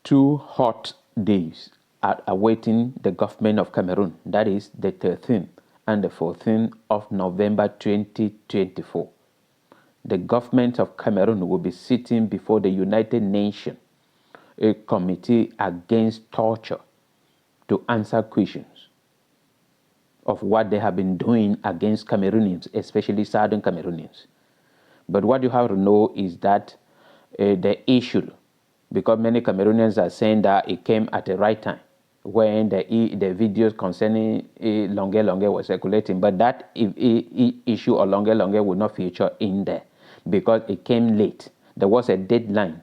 2 hot days are awaiting the government of Cameroon. That is the 13th and the 14th of November 2024. The government of Cameroon will be sitting before the United Nations, a committee against torture, to answer questions of what they have been doing against Cameroonians, especially Southern Cameroonians. But what you have to know is that the issue, because many Cameroonians are saying that it came at the right time when the videos concerning Longue was circulating, but that issue of Longue will not feature in there because it came late. There was a deadline,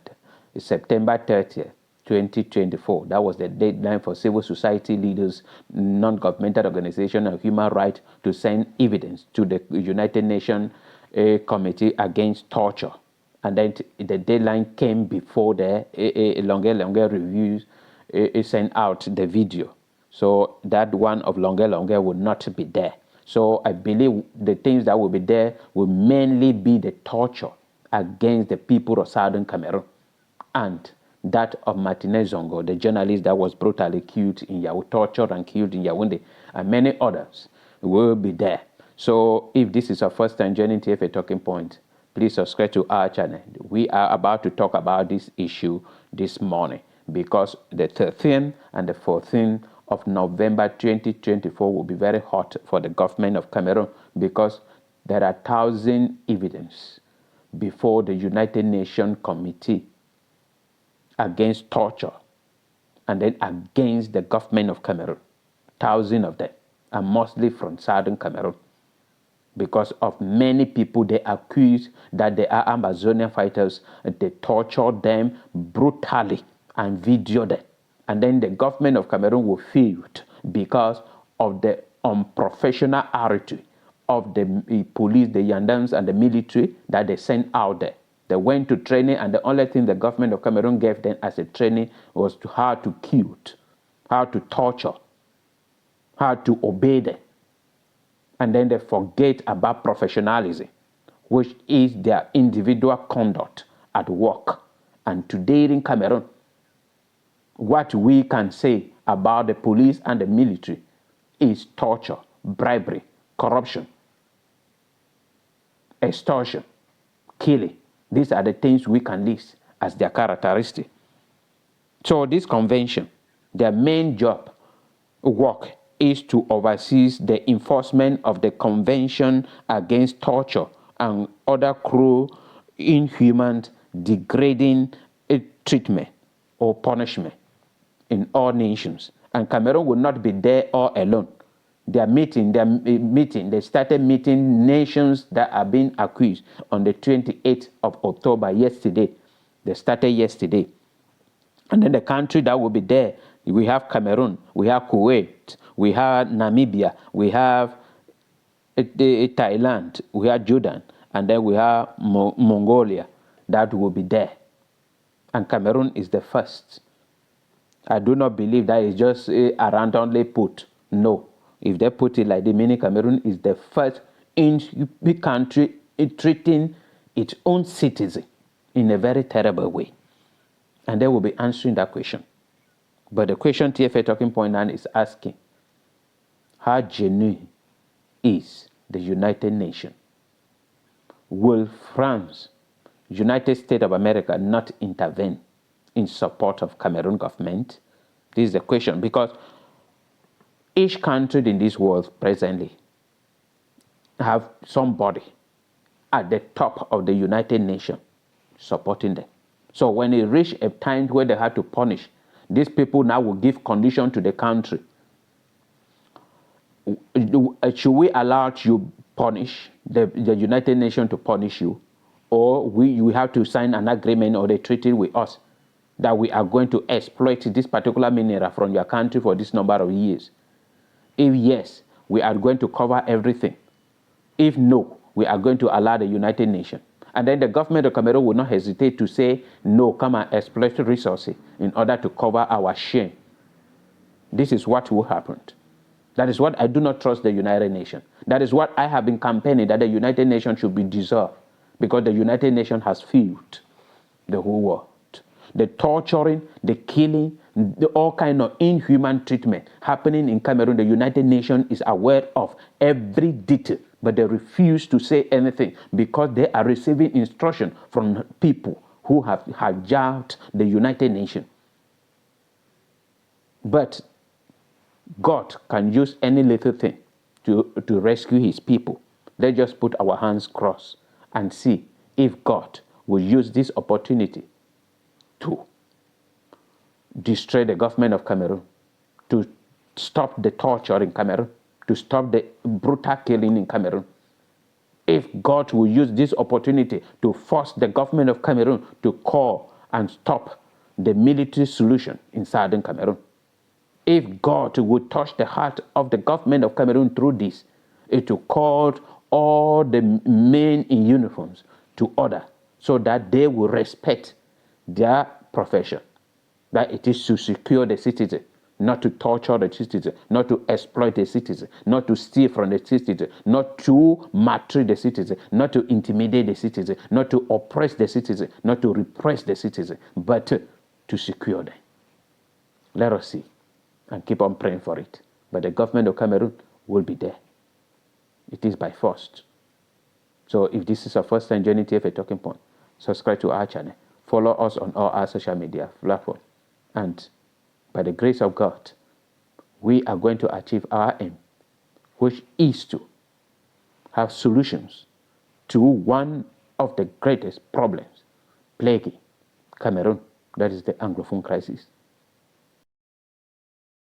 September 30th, 2024. That was the deadline for civil society leaders, non-governmental organizations, and human rights to send evidence to the United Nations Committee Against Torture. And then the deadline came before the Longue reviews sent out the video. So that one of Longue will not be there. So I believe the things that will be there will mainly be the torture against the people of Southern Cameroon and that of Martinez Zongo, the journalist that was brutally killed in Yaoundé, tortured and killed in Yaoundé, and many others will be there. So if this is your first time joining TFA Talking Point, please subscribe to our channel. We are about to talk about this issue this morning because the 13th and the 14th of November 2024 will be very hot for the government of Cameroon because there are 1,000 evidence before the United Nations Committee against torture and then against the government of Cameroon. 1,000 of them, and mostly from Southern Cameroon, because of many people they accuse that they are Amazonian fighters. They torture them brutally and video them. And then the government of Cameroon will feel it because of the unprofessional attitude of the police, the gendarmes, and the military that they sent out there. They went to training, and the only thing the government of Cameroon gave them as a training was how to kill, how to torture, how to obey them. And then they forget about professionalism, which is their individual conduct at work. And today in Cameroon, what we can say about the police and the military is torture, bribery, corruption, extortion, killing. These are the things we can list as their characteristic. So this convention, their main work is to oversee the enforcement of the Convention Against Torture and other cruel, inhuman, degrading treatment or punishment in all nations. And Cameroon will not be there all alone. They started meeting nations that are being accused on the 28th of October, yesterday. They started yesterday. And then the country that will be there, we have Cameroon, we have Kuwait, we have Namibia, we have Thailand, we have Jordan, and then we have Mongolia that will be there. And Cameroon is the first. I do not believe that is just randomly put. No. If they put it like the meaning Cameroon is the first in the country treating its own citizen in a very terrible way. And they will be answering that question. But the question TFA Talking Point now is asking, how genuine is the United Nations? Will France, United States of America, not intervene in support of Cameroon government? This is the question, because each country in this world presently have somebody at the top of the United Nations supporting them. So when it reach a time where they have to punish, these people now will give condition to the country. Should we allow you punish, the United Nations to punish you, or you have to sign an agreement or a treaty with us that we are going to exploit this particular mineral from your country for this number of years? If yes, we are going to cover everything. If no, we are going to allow the United Nations. And then the government of Cameroon will not hesitate to say, no, come and exploit resources in order to cover our shame. This is what will happen. That is what I do not trust the United Nations. That is what I have been campaigning, that the United Nations should be dissolved, because the United Nations has failed the whole world. the torturing, the killing, all kind of inhuman treatment happening in Cameroon. The United Nations is aware of every detail, but they refuse to say anything because they are receiving instruction from people who have hijacked the United Nations. But God can use any little thing to rescue his people. Let's just put our hands crossed and see if God will use this opportunity to destroy the government of Cameroon, to stop the torture in Cameroon, to stop the brutal killing in Cameroon. If God will use this opportunity to force the government of Cameroon to call and stop the military solution in southern Cameroon. If God would touch the heart of the government of Cameroon through this, it will call all the men in uniforms to order so that they will respect their profession, that it is to secure the citizen, not to torture the citizen, not to exploit the citizen, not to steal from the citizen, not to maltreat the citizen, not to intimidate the citizen, not to oppress the citizen, not to repress the citizen, but to secure them. Let us see and keep on praying for it. But the government of Cameroon will be there. It is by force. So if this is our first time joining TFA Talking Point, subscribe to our channel. Follow us on all our social media platforms. And by the grace of God, we are going to achieve our aim, which is to have solutions to one of the greatest problems plaguing Cameroon, that is the Anglophone crisis.